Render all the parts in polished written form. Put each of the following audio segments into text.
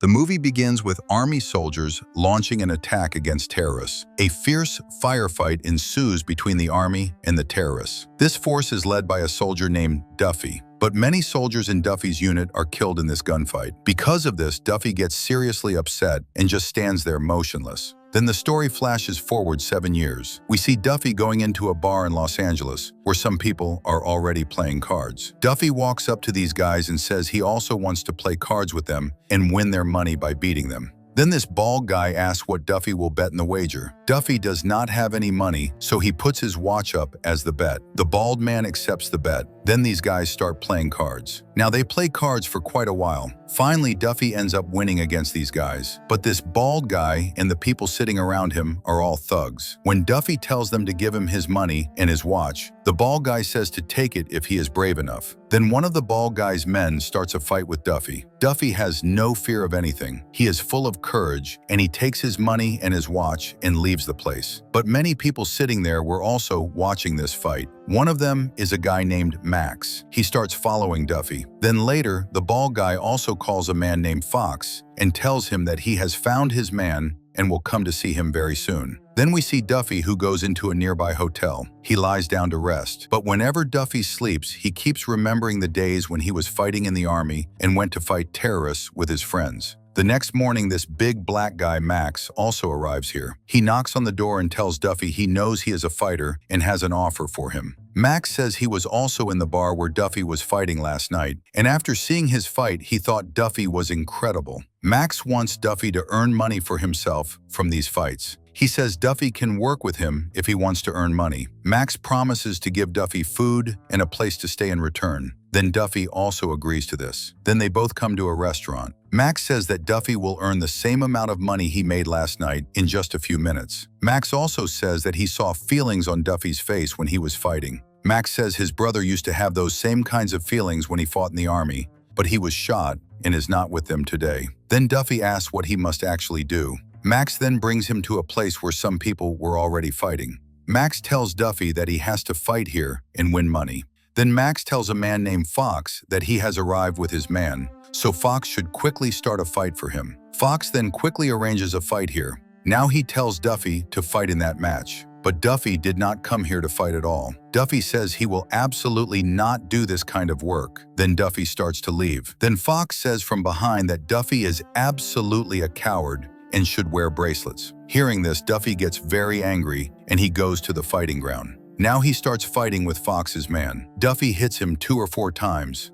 The movie begins with army soldiers launching an attack against terrorists. A fierce firefight ensues between the army and the terrorists. This force is led by a soldier named Duffy, but many soldiers in Duffy's unit are killed in this gunfight. Because of this, Duffy gets seriously upset and just stands there motionless. Then the story flashes forward 7 years. We see Duffy going into a bar in Los Angeles where some people are already playing cards. Duffy walks up to these guys and says he also wants to play cards with them and win their money by beating them. Then this bald guy asks what Duffy will bet in the wager. Duffy does not have any money, so he puts his watch up as the bet. The bald man accepts the bet. Then these guys start playing cards. Now they play cards for quite a while. Finally, Duffy ends up winning against these guys. But this bald guy and the people sitting around him are all thugs. When Duffy tells them to give him his money and his watch, the bald guy says to take it if he is brave enough. Then one of the bald guy's men starts a fight with Duffy. Duffy has no fear of anything. He is full of courage, and he takes his money and his watch and leaves the place. But many people sitting there were also watching this fight. One of them is a guy named Max. He starts following Duffy. Then later, the bald guy also calls a man named Fox and tells him that he has found his man and will come to see him very soon. Then we see Duffy, who goes into a nearby hotel. He lies down to rest. But whenever Duffy sleeps, he keeps remembering the days when he was fighting in the army and went to fight terrorists with his friends. The next morning, this big black guy, Max, also arrives here. He knocks on the door and tells Duffy he knows he is a fighter and has an offer for him. Max says he was also in the bar where Duffy was fighting last night, and after seeing his fight, he thought Duffy was incredible. Max wants Duffy to earn money for himself from these fights. He says Duffy can work with him if he wants to earn money. Max promises to give Duffy food and a place to stay in return. Then Duffy also agrees to this. Then they both come to a restaurant. Max says that Duffy will earn the same amount of money he made last night in just a few minutes. Max also says that he saw feelings on Duffy's face when he was fighting. Max says his brother used to have those same kinds of feelings when he fought in the army, but he was shot and is not with them today. Then Duffy asks what he must actually do. Max then brings him to a place where some people were already fighting. Max tells Duffy that he has to fight here and win money. Then Max tells a man named Fox that he has arrived with his man, so Fox should quickly start a fight for him. Fox then quickly arranges a fight here. Now he tells Duffy to fight in that match. But Duffy did not come here to fight at all. Duffy says he will absolutely not do this kind of work. Then Duffy starts to leave. Then Fox says from behind that Duffy is absolutely a coward and should wear bracelets. Hearing this, Duffy gets very angry and he goes to the fighting ground. Now he starts fighting with Fox's man. Duffy hits him 2 or 4 times.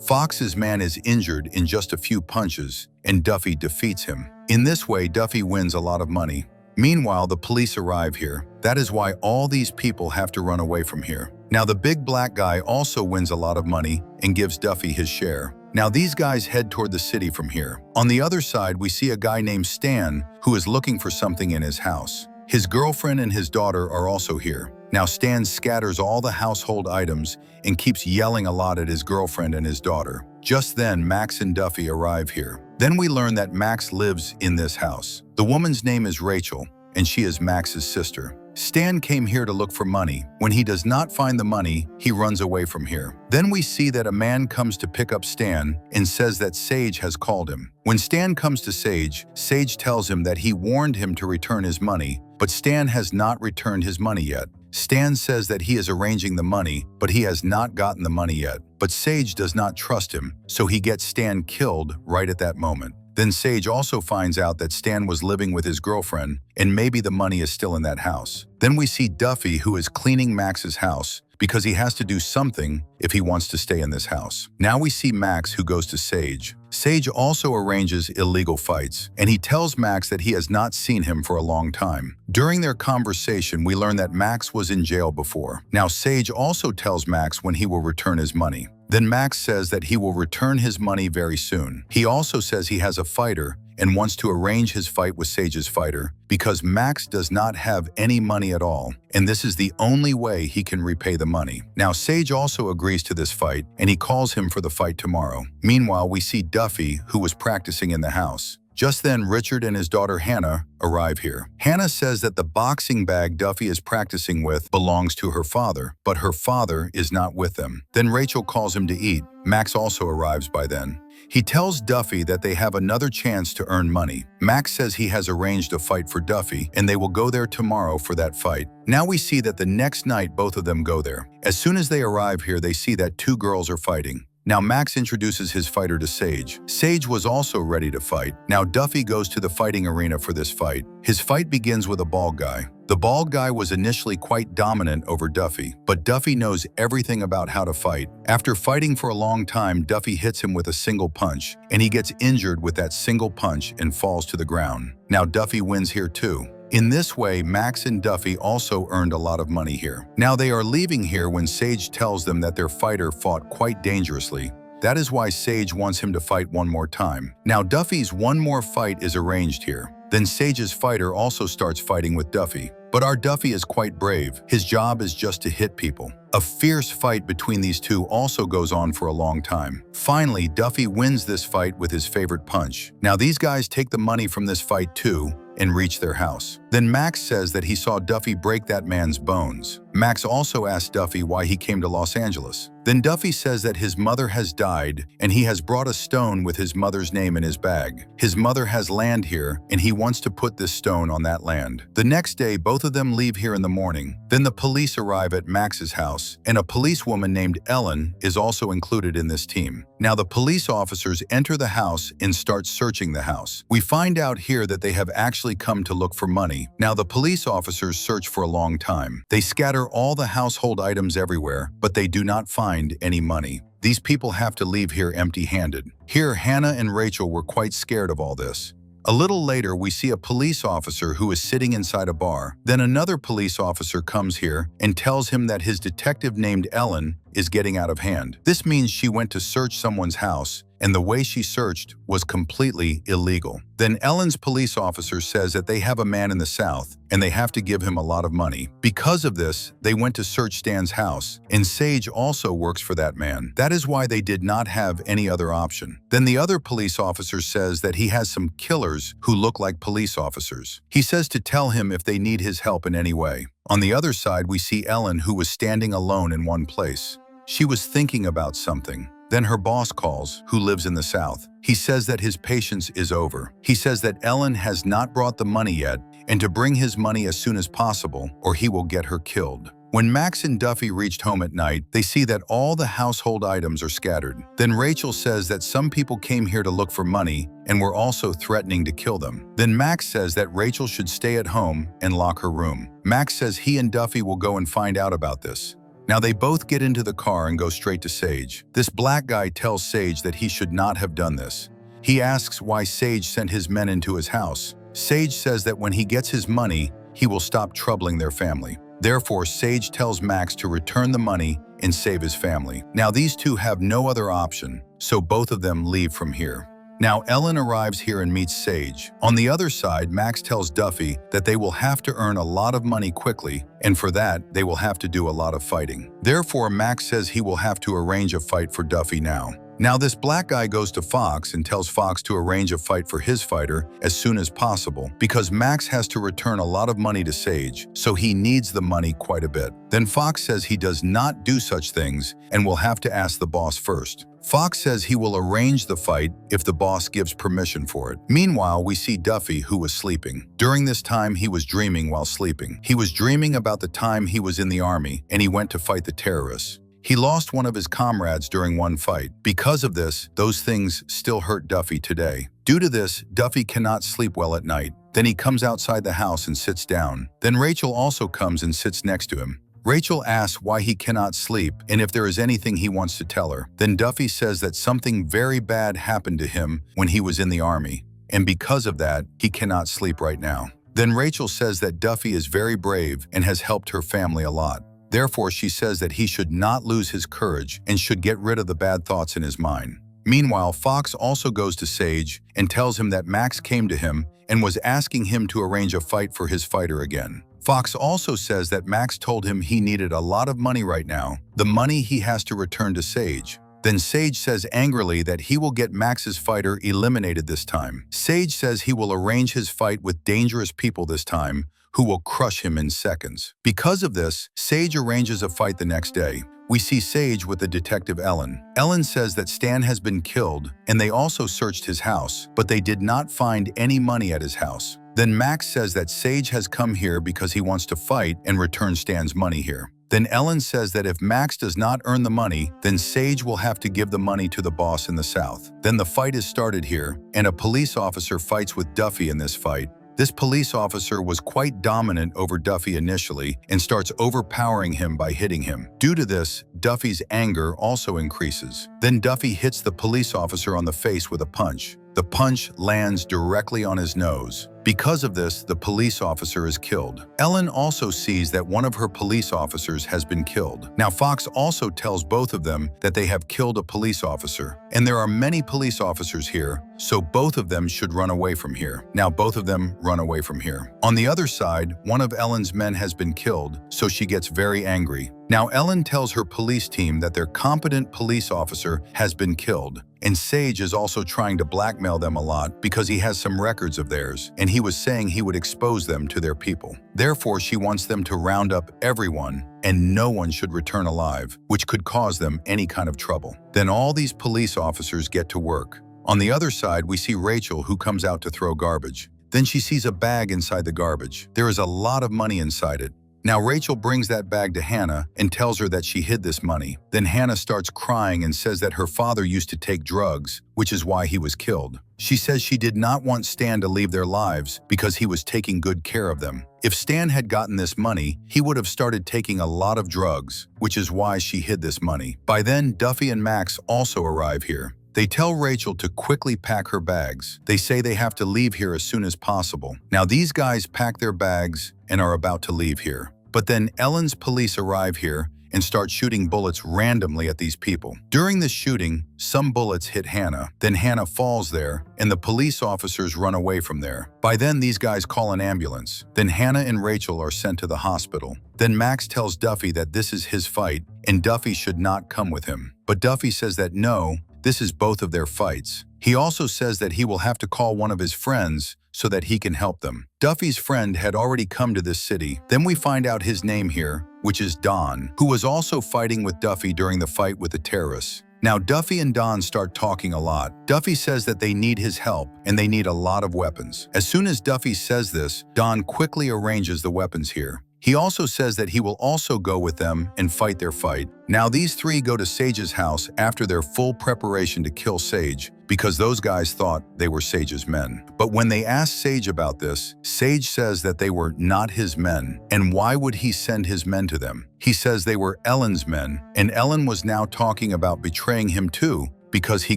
Fox's man is injured in just a few punches and Duffy defeats him. In this way, Duffy wins a lot of money. Meanwhile, the police arrive here. That is why all these people have to run away from here. Now the big black guy also wins a lot of money and gives Duffy his share. Now these guys head toward the city from here. On the other side, we see a guy named Stan who is looking for something in his house. His girlfriend and his daughter are also here. Now Stan scatters all the household items and keeps yelling a lot at his girlfriend and his daughter. Just then, Max and Duffy arrive here. Then we learn that Max lives in this house. The woman's name is Rachel, and she is Max's sister. Stan came here to look for money. When he does not find the money, he runs away from here. Then we see that a man comes to pick up Stan and says that Sage has called him. When Stan comes to Sage, Sage tells him that he warned him to return his money, but Stan has not returned his money yet. Stan says that he is arranging the money, but he has not gotten the money yet. But Sage does not trust him, so he gets Stan killed right at that moment. Then Sage also finds out that Stan was living with his girlfriend, and maybe the money is still in that house. Then we see Duffy, who is cleaning Max's house because he has to do something if he wants to stay in this house. Now we see Max, who goes to Sage. Sage also arranges illegal fights, and he tells Max that he has not seen him for a long time. During their conversation, we learn that Max was in jail before. Now Sage also tells Max when he will return his money. Then Max says that he will return his money very soon. He also says he has a fighter and wants to arrange his fight with Sage's fighter because Max does not have any money at all, and this is the only way he can repay the money. Now Sage also agrees to this fight, and he calls him for the fight tomorrow. Meanwhile, we see Duffy, who was practicing in the house. Just then, Richard and his daughter Hannah arrive here. Hannah says that the boxing bag Duffy is practicing with belongs to her father, but her father is not with them. Then Rachel calls him to eat. Max also arrives by then. He tells Duffy that they have another chance to earn money. Max says he has arranged a fight for Duffy and they will go there tomorrow for that fight. Now we see that the next night both of them go there. As soon as they arrive here, they see that two girls are fighting. Now Max introduces his fighter to Sage. Sage was also ready to fight. Now Duffy goes to the fighting arena for this fight. His fight begins with a bald guy. The bald guy was initially quite dominant over Duffy, but Duffy knows everything about how to fight. After fighting for a long time, Duffy hits him with a single punch, and he gets injured with that single punch and falls to the ground. Now Duffy wins here too. In this way, Max and Duffy also earned a lot of money here. Now they are leaving here when Sage tells them that their fighter fought quite dangerously. That is why Sage wants him to fight one more time. Now Duffy's one more fight is arranged here. Then Sage's fighter also starts fighting with Duffy. But our Duffy is quite brave. His job is just to hit people. A fierce fight between these two also goes on for a long time. Finally, Duffy wins this fight with his favorite punch. Now these guys take the money from this fight too and reach their house. Then Max says that he saw Duffy break that man's bones. Max also asks Duffy why he came to Los Angeles. Then Duffy says that his mother has died and he has brought a stone with his mother's name in his bag. His mother has land here and he wants to put this stone on that land. The next day, both of them leave here in the morning. Then the police arrive at Max's house and a policewoman named Ellen is also included in this team. Now the police officers enter the house and start searching the house. We find out here that they have actually come to look for money. Now the police officers search for a long time. They scatter all the household items everywhere, but they do not find any money. These people have to leave here empty-handed. Here, Hannah and Rachel were quite scared of all this. A little later, we see a police officer who is sitting inside a bar. Then another police officer comes here and tells him that his detective named Ellen is getting out of hand. This means she went to search someone's house, and the way she searched was completely illegal. Then Ellen's police officer says that they have a man in the South, and they have to give him a lot of money. Because of this, they went to search Stan's house, and Sage also works for that man. That is why they did not have any other option. Then the other police officer says that he has some killers who look like police officers. He says to tell him if they need his help in any way. On the other side, we see Ellen, who was standing alone in one place. She was thinking about something. Then her boss calls, who lives in the South. He says that his patience is over. He says that Ellen has not brought the money yet and to bring his money as soon as possible or he will get her killed. When Max and Duffy reached home at night, they see that all the household items are scattered. Then Rachel says that some people came here to look for money and were also threatening to kill them. Then Max says that Rachel should stay at home and lock her room. Max says he and Duffy will go and find out about this. Now they both get into the car and go straight to Sage. This black guy tells Sage that he should not have done this. He asks why Sage sent his men into his house. Sage says that when he gets his money, he will stop troubling their family. Therefore, Sage tells Max to return the money and save his family. Now these two have no other option, so both of them leave from here. Now Ellen arrives here and meets Sage. On the other side, Max tells Duffy that they will have to earn a lot of money quickly, and for that, they will have to do a lot of fighting. Therefore, Max says he will have to arrange a fight for Duffy now. Now this black guy goes to Fox and tells Fox to arrange a fight for his fighter as soon as possible because Max has to return a lot of money to Sage, so he needs the money quite a bit. Then Fox says he does not do such things and will have to ask the boss first. Fox says he will arrange the fight if the boss gives permission for it. Meanwhile, we see Duffy, who was sleeping. During this time, he was dreaming while sleeping. He was dreaming about the time he was in the army and he went to fight the terrorists. He lost one of his comrades during one fight. Because of this, those things still hurt Duffy today. Due to this, Duffy cannot sleep well at night. Then he comes outside the house and sits down. Then Rachel also comes and sits next to him. Rachel asks why he cannot sleep and if there is anything he wants to tell her. Then Duffy says that something very bad happened to him when he was in the army, and because of that, he cannot sleep right now. Then Rachel says that Duffy is very brave and has helped her family a lot. Therefore, she says that he should not lose his courage and should get rid of the bad thoughts in his mind. Meanwhile, Fox also goes to Sage and tells him that Max came to him and was asking him to arrange a fight for his fighter again. Fox also says that Max told him he needed a lot of money right now, the money he has to return to Sage. Then Sage says angrily that he will get Max's fighter eliminated this time. Sage says he will arrange his fight with dangerous people this time, who will crush him in seconds. Because of this, Sage arranges a fight the next day. We see Sage with the detective Ellen. Ellen says that Stan has been killed, and they also searched his house, but they did not find any money at his house. Then Max says that Sage has come here because he wants to fight and return Stan's money here. Then Ellen says that if Max does not earn the money, then Sage will have to give the money to the boss in the South. Then the fight is started here, and a police officer fights with Duffy in this fight. This police officer was quite dominant over Duffy initially and starts overpowering him by hitting him. Due to this, Duffy's anger also increases. Then Duffy hits the police officer on the face with a punch. The punch lands directly on his nose. Because of this, the police officer is killed. Ellen also sees that one of her police officers has been killed. Now, Fox also tells both of them that they have killed a police officer. And there are many police officers here, so both of them should run away from here. Now, both of them run away from here. On the other side, one of Ellen's men has been killed, so she gets very angry. Now, Ellen tells her police team that their competent police officer has been killed. And Sage is also trying to blackmail them a lot because he has some records of theirs, and he was saying he would expose them to their people. Therefore, she wants them to round up everyone, and no one should return alive, which could cause them any kind of trouble. Then all these police officers get to work. On the other side, we see Rachel, who comes out to throw garbage. Then she sees a bag inside the garbage. There is a lot of money inside it. Now Rachel brings that bag to Hannah and tells her that she hid this money. Then Hannah starts crying and says that her father used to take drugs, which is why he was killed. She says she did not want Stan to leave their lives because he was taking good care of them. If Stan had gotten this money, he would have started taking a lot of drugs, which is why she hid this money. By then, Duffy and Max also arrive here. They tell Rachel to quickly pack her bags. They say they have to leave here as soon as possible. Now these guys pack their bags and are about to leave here. But then Ellen's police arrive here and start shooting bullets randomly at these people. During this shooting, some bullets hit Hannah. Then Hannah falls there, and the police officers run away from there. By then, these guys call an ambulance. Then Hannah and Rachel are sent to the hospital. Then Max tells Duffy that this is his fight, and Duffy should not come with him. But Duffy says that no, this is both of their fights. He also says that he will have to call one of his friends so that he can help them. Duffy's friend had already come to this city. Then we find out his name here, which is Don, who was also fighting with Duffy during the fight with the terrorists. Now Duffy and Don start talking a lot. Duffy says that they need his help and they need a lot of weapons. As soon as Duffy says this, Don quickly arranges the weapons here. He also says that he will also go with them and fight their fight. Now these three go to Sage's house after their full preparation to kill Sage because those guys thought they were Sage's men. But when they ask Sage about this, Sage says that they were not his men. And why would he send his men to them? He says they were Ellen's men, and Ellen was now talking about betraying him too because he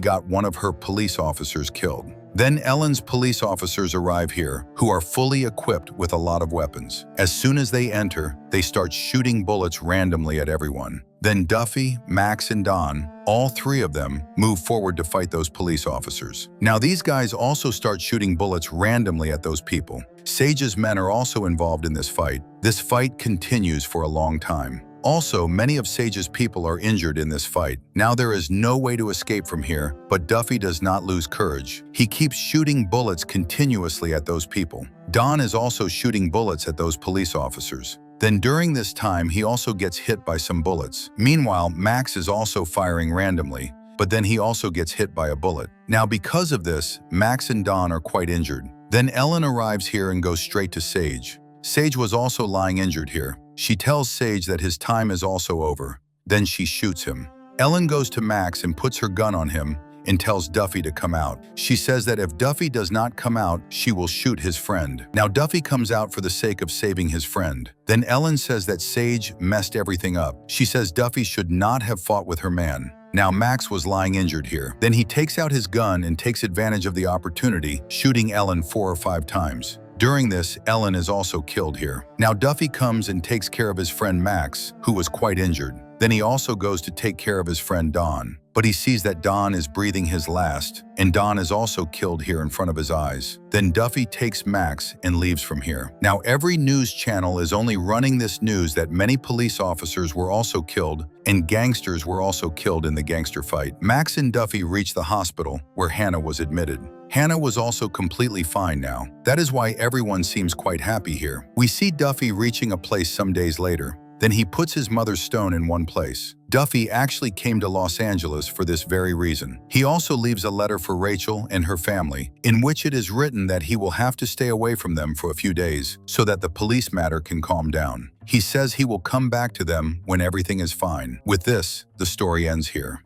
got one of her police officers killed. Then Ellen's police officers arrive here, who are fully equipped with a lot of weapons. As soon as they enter, they start shooting bullets randomly at everyone. Then Duffy, Max, and Don, all three of them, move forward to fight those police officers. Now these guys also start shooting bullets randomly at those people. Sage's men are also involved in this fight. This fight continues for a long time. Also, many of Sage's people are injured in this fight. Now there is no way to escape from here, but Duffy does not lose courage. He keeps shooting bullets continuously at those people. Don is also shooting bullets at those police officers. Then during this time, he also gets hit by some bullets. Meanwhile, Max is also firing randomly, but then he also gets hit by a bullet. Now because of this, Max and Don are quite injured. Then Ellen arrives here and goes straight to Sage. Sage was also lying injured here. She tells Sage that his time is also over. Then she shoots him. Ellen goes to Max and puts her gun on him and tells Duffy to come out. She says that if Duffy does not come out, she will shoot his friend. Now Duffy comes out for the sake of saving his friend. Then Ellen says that Sage messed everything up. She says Duffy should not have fought with her man. Now Max was lying injured here. Then he takes out his gun and takes advantage of the opportunity, shooting Ellen 4 or 5 times. During this, Ellen is also killed here. Now Duffy comes and takes care of his friend Max, who was quite injured. Then he also goes to take care of his friend Don. But he sees that Don is breathing his last, and Don is also killed here in front of his eyes. Then Duffy takes Max and leaves from here. Now every news channel is only running this news that many police officers were also killed and gangsters were also killed in the gangster fight. Max and Duffy reach the hospital where Hannah was admitted. Hannah was also completely fine now. That is why everyone seems quite happy here. We see Duffy reaching a place some days later. Then he puts his mother's stone in one place. Duffy actually came to Los Angeles for this very reason. He also leaves a letter for Rachel and her family, in which it is written that he will have to stay away from them for a few days so that the police matter can calm down. He says he will come back to them when everything is fine. With this, the story ends here.